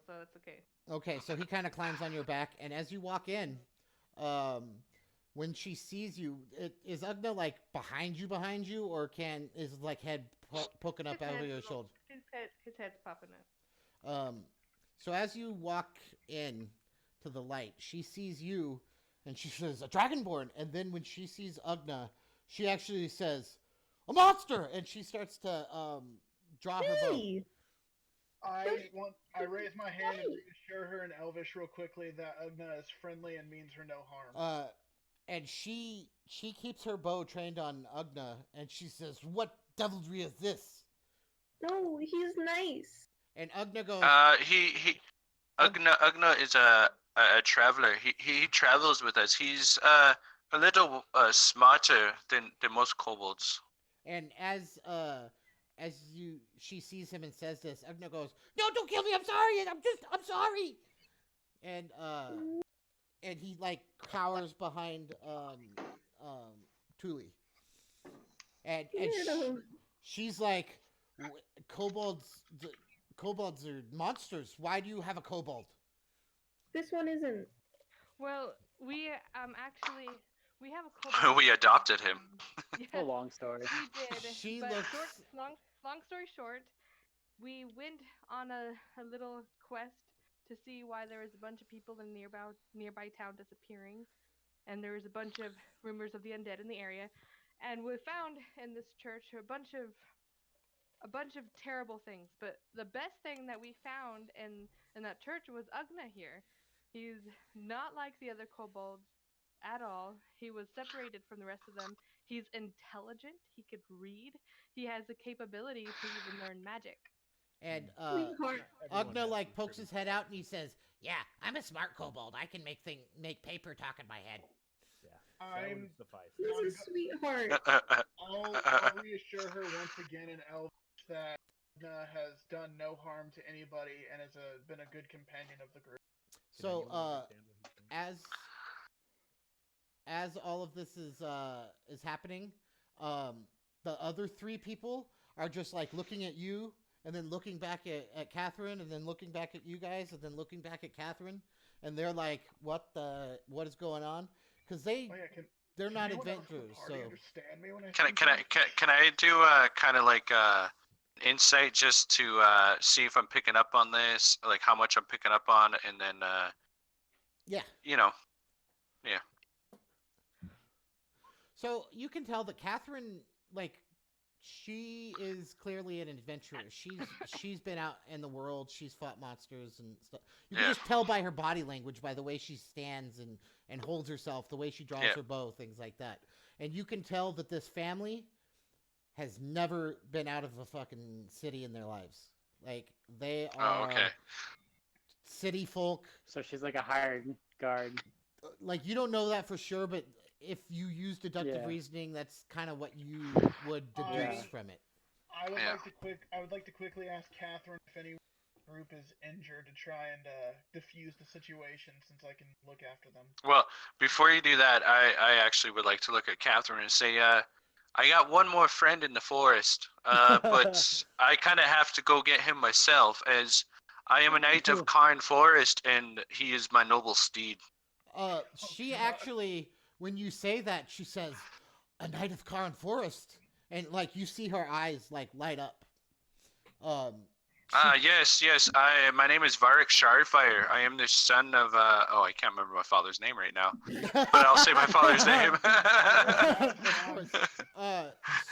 still, so it's okay. Okay, so he kind of climbs on your back, and as you walk in, um, when she sees you, is Ugna like behind you, or is like head poking up His over head's your little, shoulder? his head's popping up. Um, so as you walk in to the light, she sees you, and she says, "A dragonborn." And then when she sees Ugna, she actually says, "A monster!" And she starts to draw her bow. Really? I raise my hand and Right. reassure her in Elvish real quickly that Ugna is friendly and means her no harm. Uh, and she keeps her bow trained on Ugna, and she says, "What devilry is this?" No, he's nice. And Ugna goes, He Ug- Ugna is a traveler. He travels with us. He's a little smarter than most kobolds. and she sees him and says this, Ugna goes, "No, don't kill me. I'm sorry. I'm sorry." And and he like cowers behind Tuli, and Weirdo. she's like, Kobolds, kobolds are monsters. Why do you have a kobold?" This one isn't. Well, we actually we have a kobold. We adopted him. Yes, A long story. we did. She but looks- long story short, we went on a little quest to see why there was a bunch of people in nearby town disappearing, and there was a bunch of rumors of the undead in the area, and we found in this church a bunch of terrible things. But the best thing that we found in that church was Ugna here. He's not like the other kobolds at all. He was separated from the rest of them. He's intelligent. He could read. He has the capability to even learn magic. And Sweetheart. Ugna like pokes his head out and he says, "Yeah, I'm a smart kobold. I can make paper talk in my head." Yeah, that I'm would suffice. He's a sweetheart. I'll reassure her once again in Elvish that Ugna has done no harm to anybody and has been a good companion of the group. Can So anyone understand what he's saying? as all of this is happening, the other three people are just like looking at you and then looking back at Catherine and then looking back at you guys and then looking back at Catherine, and they're like, what is going on? Because Oh yeah, they're can not anyone else in the adventurers, party so understand me when I Can I say can I something? can I do kind of like insight just to see if I'm picking up on this, like how much I'm picking up on, and then yeah. you know, So you can tell that Catherine, like, she is clearly an adventurer. She's been out in the world. She's fought monsters and stuff. You can Yeah. just tell by her body language, by the way she stands and holds herself, the way she draws Yeah. her bow, things like that. And you can tell that this family has never been out of a fucking city in their lives. Like, they oh are okay, city folk. So she's like a hired guard. Like, you don't know that for sure, but if you use deductive Yeah. reasoning, that's kind of what you would deduce Yeah. from it. I would Yeah. like to quickly ask Catherine if any group is injured to try and diffuse the situation since I can look after them. well, before you do that, I actually would like to look at Catherine and say, I got one more friend in the forest, but I kind of have to go get him myself, as I am a knight of Karn Forest, and he is my noble steed. She God. actually, when you say that, she says, "A knight of Karn Forest," and like you see her eyes like light up. Yes. My name is Varric Shardfire. I am the son of I can't remember my father's name right now, but I'll say my father's name. Of course.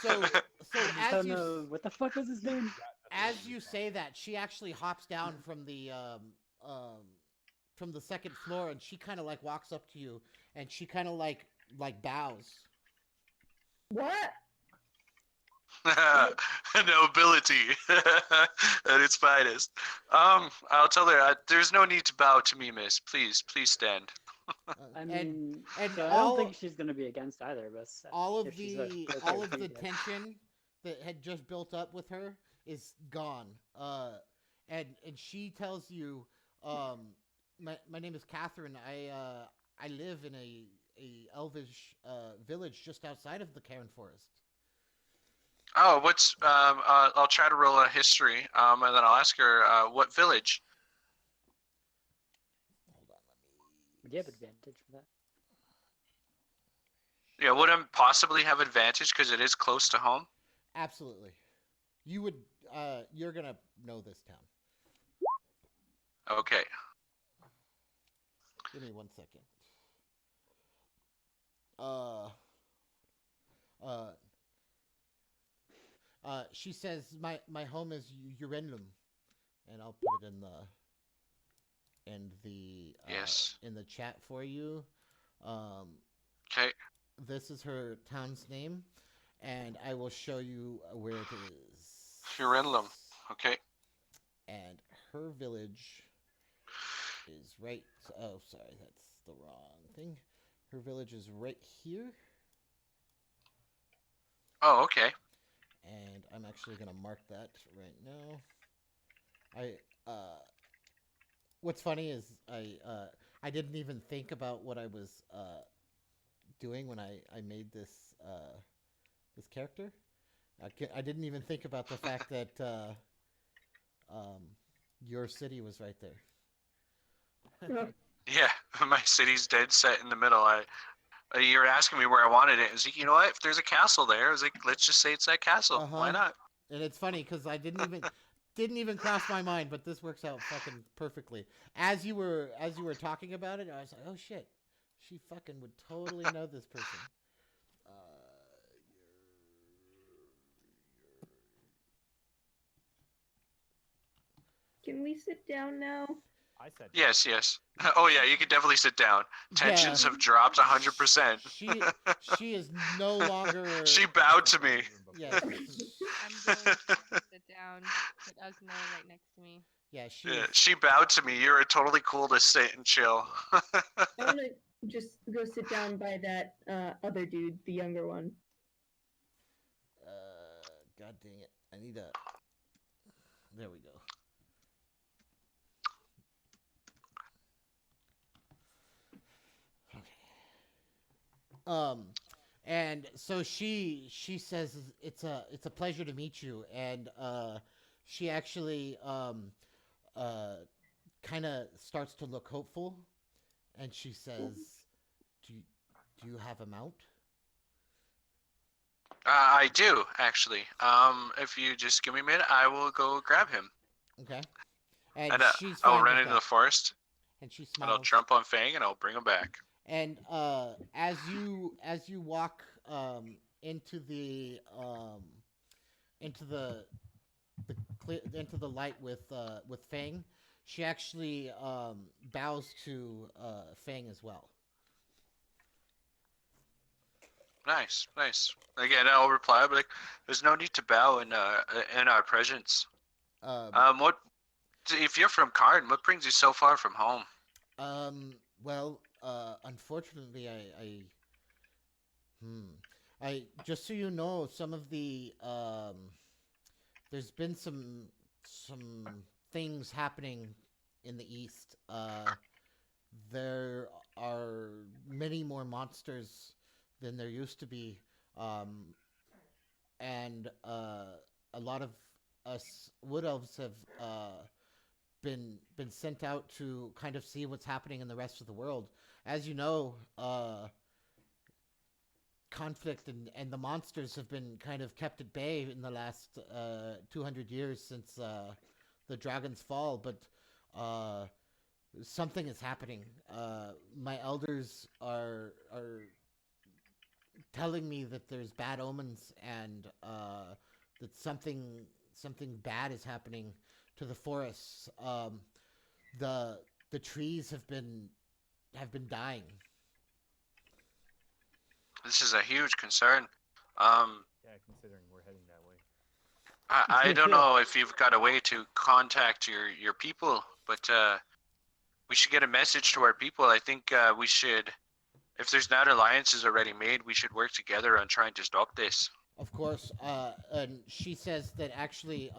So I don't know what the fuck was his name. as you say that, she actually hops down from the second floor, and she kind of like walks up to you, and she kind of like bows. What? Nobility at its finest. I'll tell her. There's no need to bow to me, miss. Please stand. I mean, and so I all- don't think she's gonna be against either of us. all of if she's okay all with of the it. tension that had just built up with her is gone. And she tells you, my name is Catherine. I live in a elvish village just outside of the Cairn Forest. Oh, what's I'll try to roll a history, and then I'll ask her what village. Would you have advantage for that? Yeah, would I possibly have advantage because it is close to home? Absolutely. You would. You're gonna know this town. Okay. Give me 1 second. She says my home is Urendlum, and I'll put it Yes. in the chat for you. Okay. This is her town's name, and I will show you where it is. Urendlum. Okay. And her village is right. Oh, sorry, that's the wrong thing. Her village is right here, Oh, okay. and I'm actually gonna mark that right now. What's funny is I didn't even think about what I was doing when I made this this character. I didn't even think about the fact that your city was right there. Yeah, my city's dead set in the middle. You were asking me where I wanted it. I was like, you know what? If there's a castle there, I was like, let's just say it's that castle. Why not? And it's funny because I didn't even cross my mind, but this works out fucking perfectly. As you were talking about it, I was like, oh shit, she fucking would totally know this person. Can we sit down now? I said Yes, yes. Oh yeah, you can definitely sit down. Tensions have dropped 100%. She is no longer. She bowed to me. Yes. I'm going to sit down, put Ugna right next to me. Yeah, Yeah, she bowed to me. You're totally cool to sit and chill. I want to just go sit down by that other dude, the younger one. God dang it! I need a. There we go. Okay. And so she says it's a pleasure to meet you, and she actually kind of starts to look hopeful, and she says, "Do you have a mount?" I do actually. If you just give me a minute, I will go grab him. Okay. And she's I'll fine run with into that. the forest, And she and I'll smiles. jump on Fang, and I'll bring him back. And as you walk into the light with Fang, she actually bows to Fang as well. Nice, nice. Again, I'll reply. I'll be like, "There's no need to bow in our presence." What? If you're from Karn, what brings you so far from home? Well, unfortunately, I just so you know, some of the there's been some things happening in the east. There are many more monsters than there used to be, and a lot of us wood elves have been sent out to kind of see what's happening in the rest of the world. As you know, conflict and the monsters have been kind of kept at bay in the last 200 years since the Dragon's Fall, but something is happening. My elders are telling me that there's bad omens and that something bad is happening to the forests. The trees have been dying. This is a huge concern. Yeah, considering we're heading that way. I don't know if you've got a way to contact your people, but we should get a message to our people. I think we should, if there's not alliances already made, we should work together on trying to stop this. Of course, and she says that actually,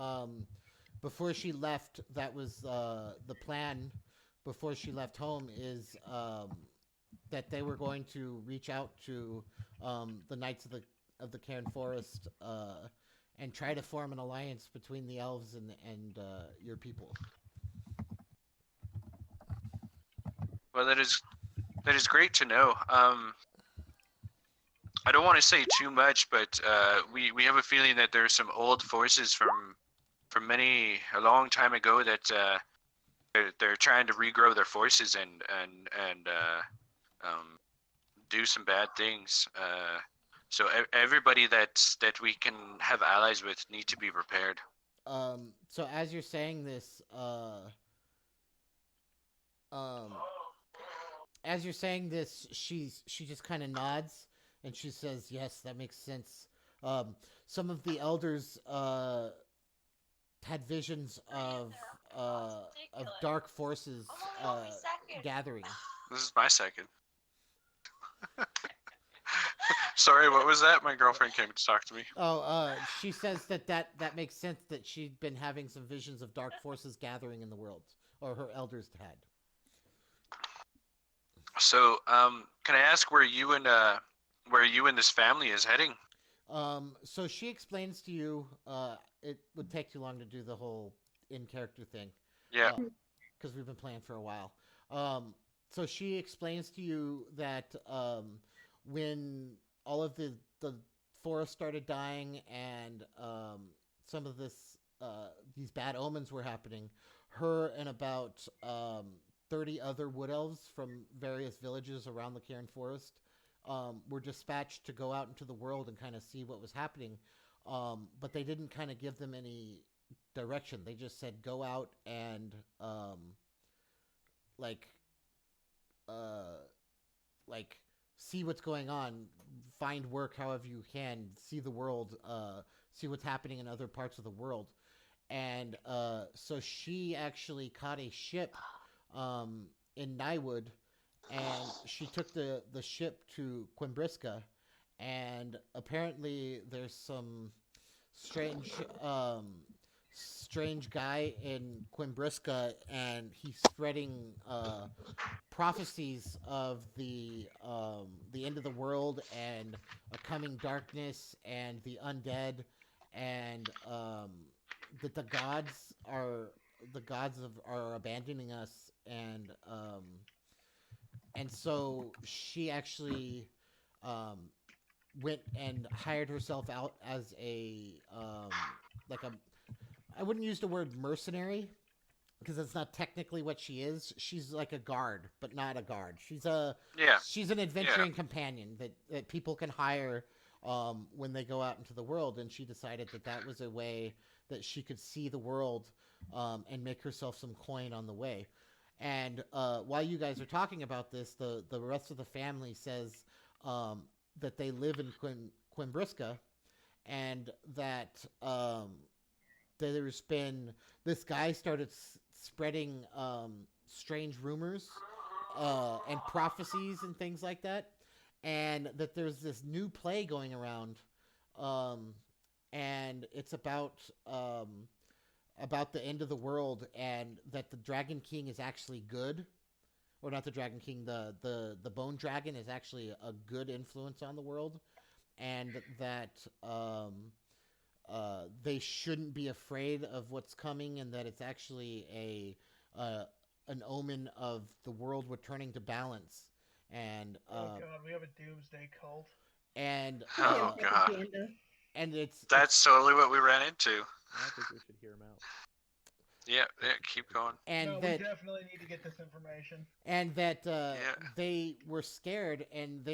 before she left, that was the plan. Before she left home, is that they were going to reach out to the Knights of the Cairn Forest and try to form an alliance between the elves and your people. Well, that is That is great to know. I don't want to say too much, but we have a feeling that there are some old forces from a long time ago that they're trying to regrow their forces and do some bad things. So everybody that we can have allies with need to be prepared. So as you're saying this, she just kind of nods and she says, "Yes, that makes sense." Some of the elders had visions of dark forces gathering. This is my second. Sorry, what was that? My girlfriend came to talk to me. Oh, she says that makes sense, that she'd been having some visions of dark forces gathering in the world, or her elders had. So, can I ask where you and this family is heading? So she explains to you. It would take too long to do the whole in-character thing. Yeah. Because we've been playing for a while. So she explains to you that when all of the forest started dying and some of these bad omens were happening, her and about 30 other wood elves from various villages around the Cairn Forest were dispatched to go out into the world and kind of see what was happening. But they didn't kind of give them any direction. They just said, go out and see what's going on, find work however you can, see the world, see what's happening in other parts of the world. And so she actually caught a ship in Nywood, and she took the ship to Quimbriska, and apparently there's some strange guy in Quimbriska, and he's spreading prophecies of the end of the world and a coming darkness and the undead, and that the gods are abandoning us, and so she actually went and hired herself out as I wouldn't use the word mercenary, because that's not technically what she is. She's like a guard, but not a guard. She's an adventuring companion that people can hire when they go out into the world, and she decided that was a way that she could see the world and make herself some coin on the way. And while you guys are talking about this, the rest of the family says that they live in Quimbriska, and that there's been this guy started spreading strange rumors and prophecies and things like that, and that there's this new play going around, and it's about the end of the world, and that the Dragon King is actually good, or not the Dragon King, the Bone Dragon is actually a good influence on the world, and that they shouldn't be afraid of what's coming, and that it's actually an omen of the world returning to balance. And oh god, we have a doomsday cult. And oh god, and that's totally what we ran into. I think we should hear him out. Yeah, keep going. And no, that we definitely need to get this information. And that they were scared, and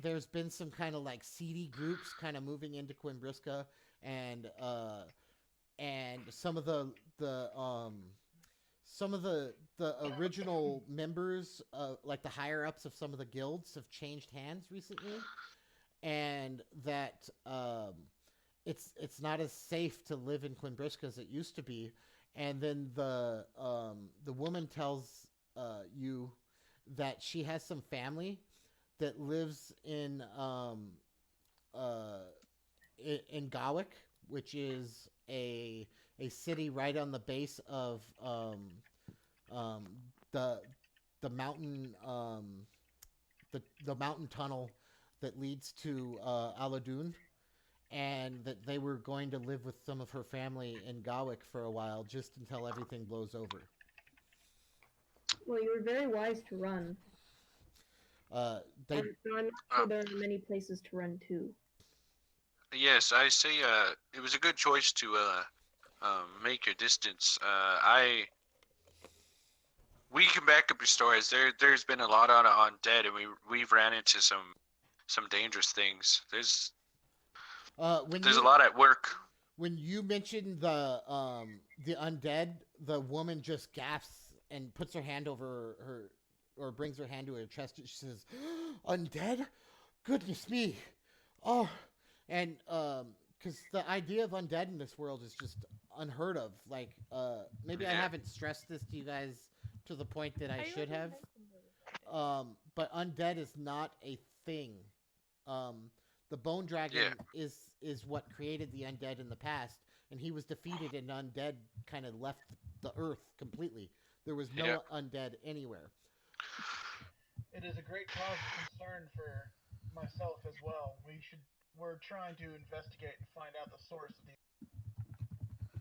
there's been some kind of like seedy groups kind of moving into Quimbriska, and some of the original members, like the higher ups of some of the guilds, have changed hands recently, and that it's not as safe to live in Quimbriska as it used to be. And then the woman tells you that she has some family that lives in Gawick, which is a city right on the base of the mountain the mountain tunnel that leads to Aladun. And that they were going to live with some of her family in Gawick for a while, just until everything blows over. Well, you were very wise to run. They So I'm not sure there are many places to run to. Yes, I say it was a good choice to make your distance. We can back up your stories. There's been a lot on dead, and we've ran into some dangerous things. when There's a you lot at work. when you mention the undead, the woman just gasps and puts her hand over her or brings her hand to her chest and she says, "Undead? Goodness me. Oh." And cuz the idea of undead in this world is just unheard of. Like maybe I Yeah. haven't stressed this to you guys to the point that I should already have. mentioned it. But undead is not a thing. The Bone Dragon is what created the undead in the past, and he was defeated, and undead kind of left the earth completely. There was no undead anywhere. It is a great cause of concern for myself as well. We're trying to investigate and find out the source of these.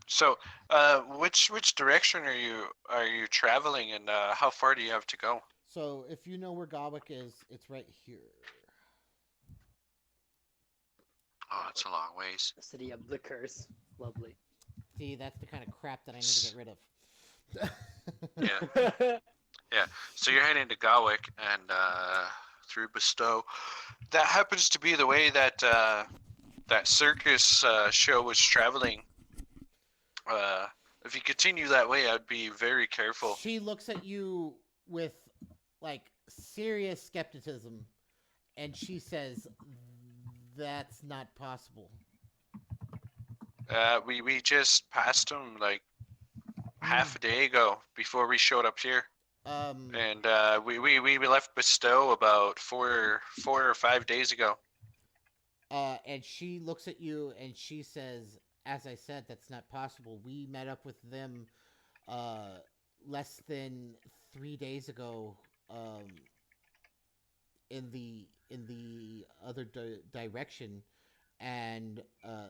So, which direction are you traveling, and how far do you have to go? So if you know where Gawik is, it's right here. Oh, it's a long ways. The city of the curse. Lovely. See, that's the kind of crap that I need to get rid of. Yeah. So you're heading to Gawik and through Bestow. That happens to be the way that that circus show was traveling. If you continue that way, I'd be very careful. She looks at you with like serious skepticism, and she says, "That's not possible." We just passed them like half a day ago before we showed up here. And we left Bestow about four or 5 days ago. And she looks at you and she says, "As I said, that's not possible. We met up with them less than 3 days ago in the other direction, and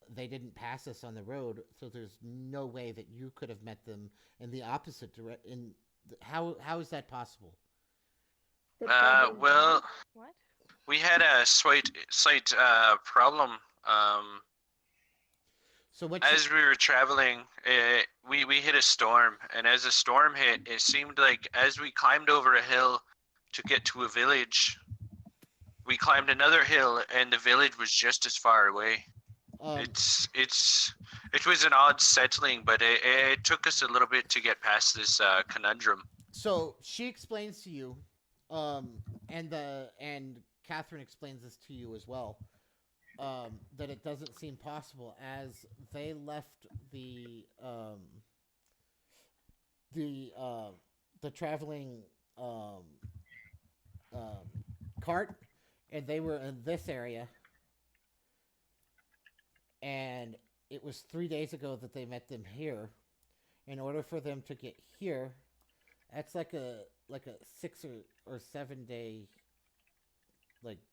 they didn't pass us on the road, so there's no way that you could have met them in the opposite direction. How is that possible?" Well, What? we had a slight problem. So what? As we were traveling, we hit a storm, and as the storm hit, it seemed like as we climbed over a hill to get to a village, we climbed another hill, and the village was just as far away. It was an odd settling, but it took us a little bit to get past this conundrum. So she explains to you, and Catherine explains this to you as well, that it doesn't seem possible as they left the traveling cart, and they were in this area, and it was 3 days ago that they met them here. In order for them to get here, that's like a 6 or 7 day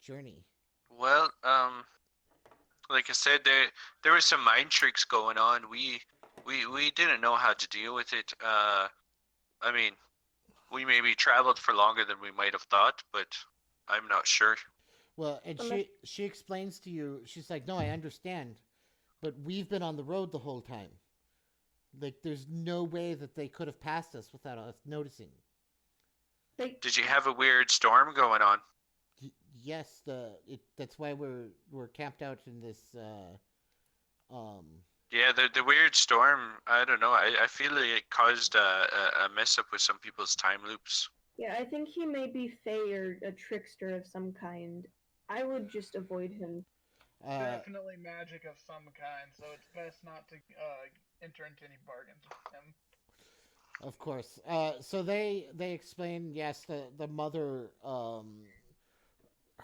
journey. Well, like I said, there were some mind tricks going on. We didn't know how to deal with it. I mean, we maybe traveled for longer than we might have thought, but I'm not sure. Well, and she explains to you. She's like, "No, I understand, but we've been on the road the whole time. Like, there's no way that they could have passed us without us noticing." Did you have a weird storm going on? Yes, that's why we're camped out in this. Yeah, the weird storm. I don't know. I feel like it caused a mess up with some people's time loops. Yeah, I think he may be Fae or a trickster of some kind. I would just avoid him. Definitely magic of some kind, so it's best not to enter into any bargains with him. Of course. So they explain. Yes, the mother.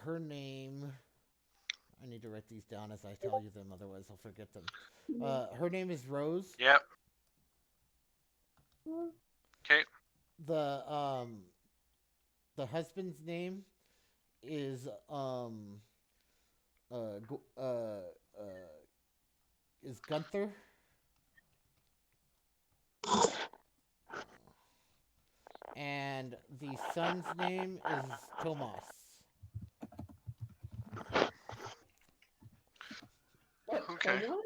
Her name. I need to write these down as I tell you them, otherwise I'll forget them. Her name is Rose. Yep. Okay. The husband's name is Gunther. And the son's name is Tomas. Okay. Tomas?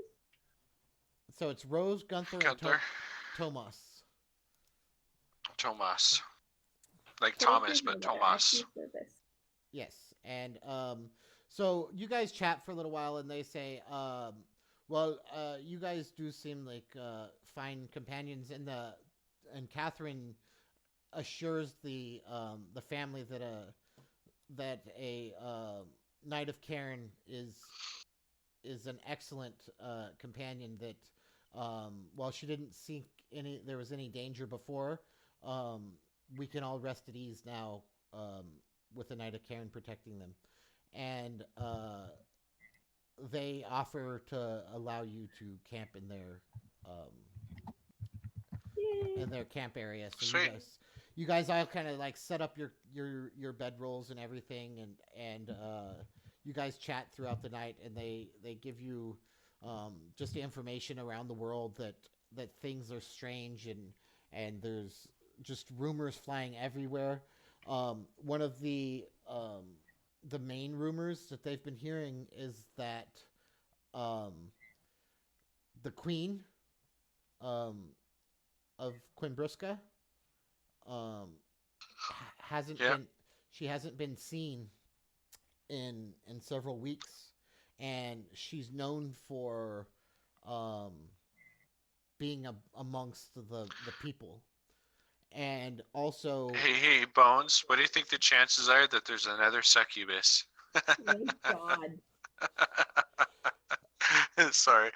So it's Rose, Gunther, and Gunther. Tomas. Tomas. Like Totally Thomas, but about Tomas. active service. Yes, and so you guys chat for a little while, and they say, well, you guys do seem like fine companions, and Catherine assures the family that a Knight of Cairn is an excellent companion. That while she didn't see there was any danger before, we can all rest at ease now with the Knight of Cairn protecting them, and they offer to allow you to camp in Yay. their camp area. So Sweet. you guys all kind of like set up your bedrolls and everything, and you guys chat throughout the night, and they give you just information around the world that things are strange, and there's just rumors flying everywhere. One of the main rumors that they've been hearing is that the queen of Quimbriska hasn't Yeah. been seen in several weeks, and she's known for being amongst the people, and also Hey, Bones. What do you think the chances are that there's another succubus? My God. sorry,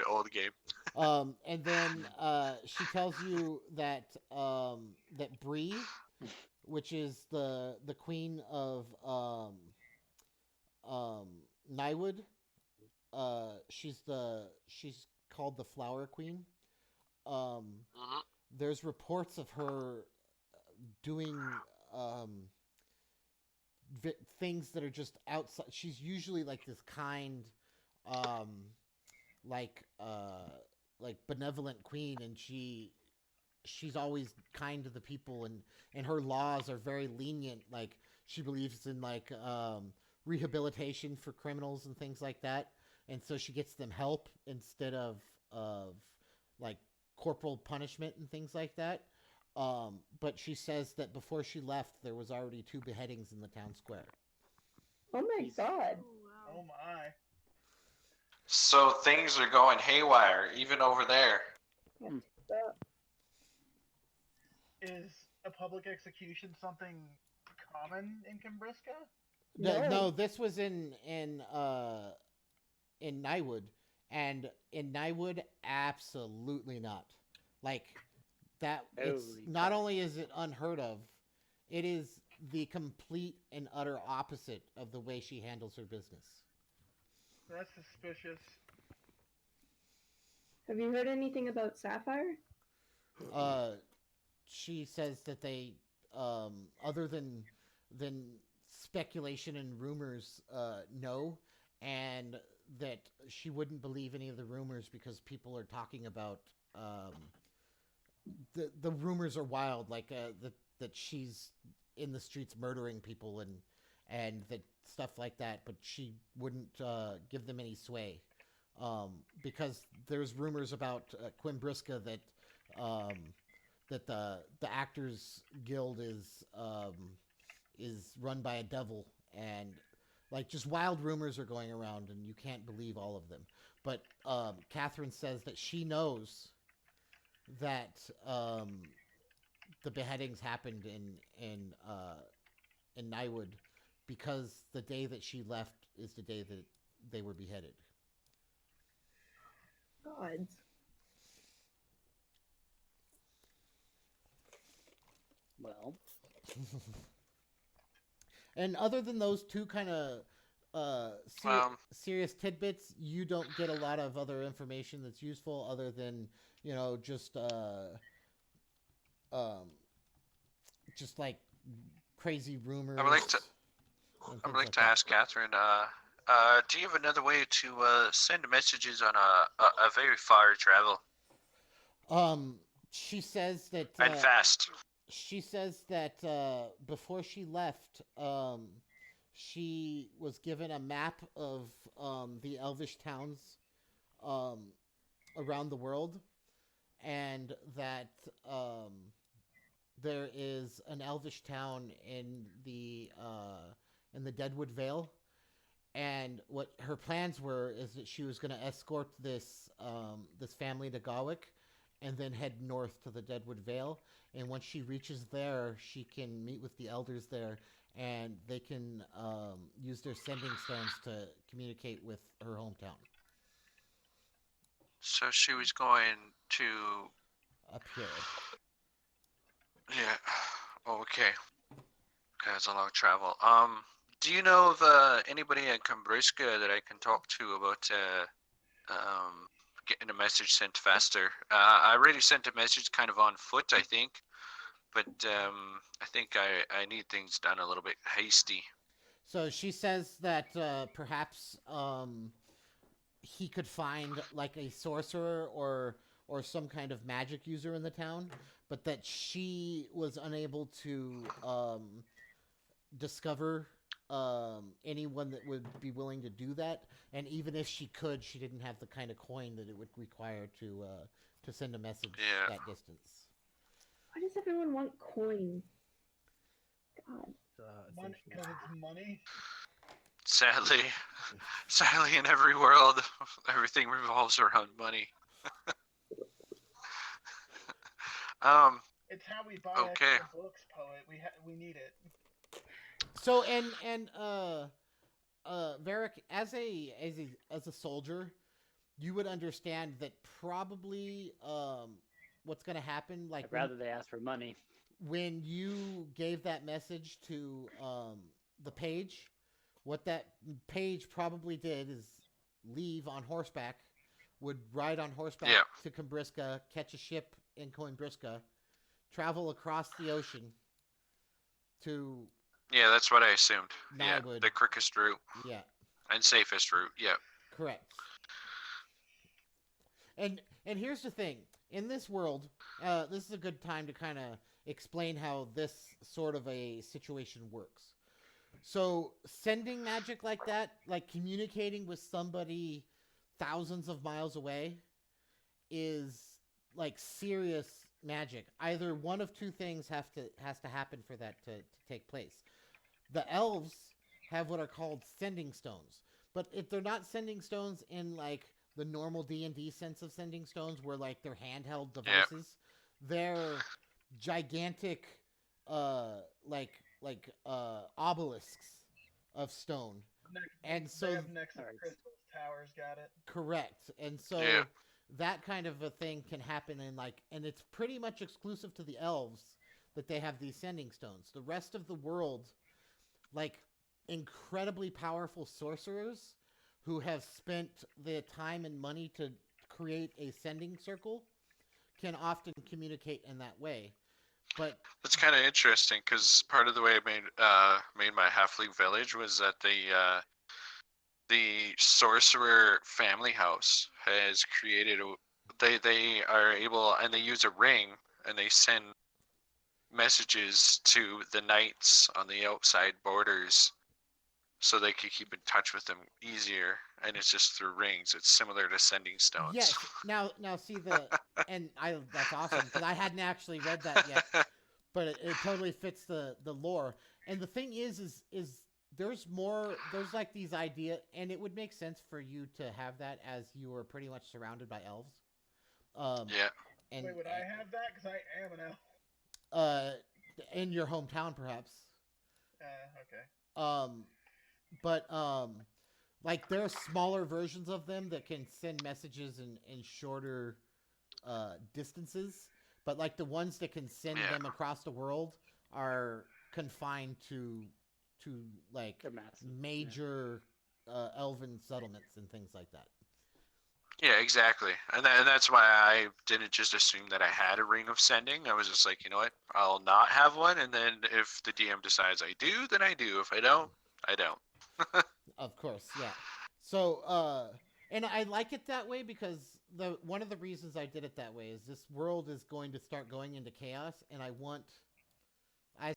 old game. and then she tells you that that Bree, which is the queen of Nywood, she's called the Flower Queen. Mhm. There's reports of her doing things that are just outside. She's usually like this kind, like benevolent queen, and she's always kind to the people, and her laws are very lenient. Like she believes in like rehabilitation for criminals and things like that, and so she gets them help instead of like corporal punishment and things like that. But she says that before she left, there was already 2 beheadings in the town square. Oh my God. Oh my. So things are going haywire, even over there. Is a public execution something common in Cumbriska? No, this was in Nywood, and in Nywood, absolutely not. Like that, it's Holy not crap. only is it unheard of, it is the complete and utter opposite of the way she handles her business. That's suspicious. Have you heard anything about Sapphire? She says that they, other than speculation and rumors, no, and that she wouldn't believe any of the rumors because people are talking about the rumors are wild, like that she's in the streets murdering people and that stuff like that, but she wouldn't give them any sway, because there's rumors about Quimbriska that that the Actors Guild is run by a devil, and like just wild rumors are going around, and you can't believe all of them. But Catherine says that she knows that the beheadings happened in Nywood because the day that she left is the day that they were beheaded. Gods. Well, And other than those 2 kind of serious tidbits, you don't get a lot of other information that's useful, other than just like crazy rumors. I would like to and I things would like to that. ask Catherine. Do you have another way to send messages on a very far travel She says that and fast? She says that before she left, she was given a map of the Elvish towns around the world, and that there is an elvish town in the Deadwood Vale, and what her plans were is that she was going to escort this family to Gawick, and then head north to the Deadwood Vale. And once she reaches there, she can meet with the elders there, and they can use their sending stones to communicate with her hometown So she was going to. up here. Yeah. Oh, okay. That's a long travel. Do you know of anybody in Cumbriska that I can talk to about getting a message sent faster? I already sent a message kind of on foot, I think, but I think I need things done a little bit hasty. So she says that perhaps he could find like a sorcerer or some kind of magic user in the town, but that she was unable to discover anyone that would be willing to do that. And even if she could, she didn't have the kind of coin that it would require to send a message that distance. Why does everyone want coin? God. Money, Essentially. because it's money. Sadly, in every world, everything revolves around money. It's how we buy Okay. extra books, poet. We need it. So and Varric, as a soldier, you would understand that probably what's going to happen, like I'd rather they ask for money. when you gave that message to the page, what that page probably did is leave on horseback, would ride on horseback to Cumbriska, catch a ship in Cumbriska, travel across the ocean to Yeah, that's what I assumed. Yeah, Nywood. the quickest route Yeah, and safest route. Yeah. correct. And here's the thing. In this world, this is a good time to kind of explain how this sort of a situation works. So sending magic like that, like communicating with somebody thousands of miles away, is like serious magic. Either one of two things has to happen for that to take place. The elves have what are called sending stones, but if they're not sending stones in like the normal D&D sense of sending stones, where like they're handheld devices, they're gigantic, obelisks of stone. And so they have Nexus Alright. Crystals Towers, got it. correct. And so Yeah. that kind of a thing can happen and it's pretty much exclusive to the elves that they have these sending stones. The rest of the world, like incredibly powerful sorcerers who have spent the time and money to create a sending circle, can often communicate in that way. But That's kind of interesting because part of the way I made my halfling village was that the sorcerer family house has created they are able, and they use a ring, and they send messages to the knights on the outside borders so they can keep in touch with them easier, and it's just through rings. It's similar to sending stones. yes, now see that's awesome because I hadn't actually read that yet, but it totally fits the lore. And the thing is there's like these idea, and it would make sense for you to have that as you were pretty much surrounded by elves. Yeah. And Wait, would I have that? Because I am an elf. in your hometown perhaps. Okay. But like there are smaller versions of them that can send messages in shorter distances, but like the ones that can send them across the world are confined to like They're massive. major elven settlements and things like that. Yeah, exactly. And that's why I didn't just assume that I had a ring of sending. I was just like, you know what? I'll not have one, and then if the DM decides I do, then I do. If I don't, I don't. Of course, yeah. So, and I like it that way because one of the reasons I did it that way is this world is going to start going into chaos, and I want